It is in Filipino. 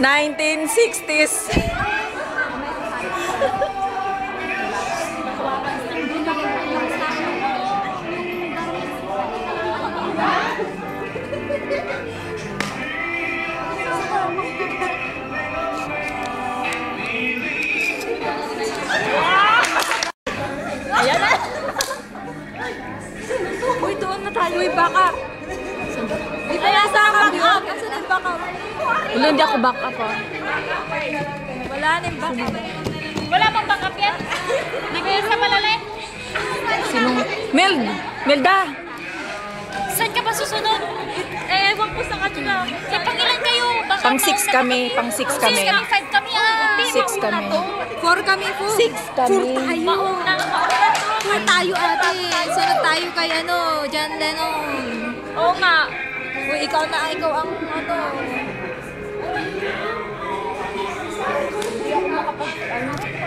1960s. Ayan na. Uy, doon na tayo. Uy, backup. Di ba nasa backup? Kasi yung backup. Wala, hindi ako backup ah. Wala na yung backup. Wala pang backup yan? Nag-iis ka malala? Sinong? Melda! Saan ka ba susunod? Ewan ko sa kanila. Sa pangilan kayo? Pang 6 kami. Pang 6 kami. 5 kami ah. 6 kami. 4 kami po. 6 kami. 4 tayo. Mauna. 4 tayo ate. Sunod tayo kay John Lennon. Oo nga. Uy, ikaw ang Hindi ako makapag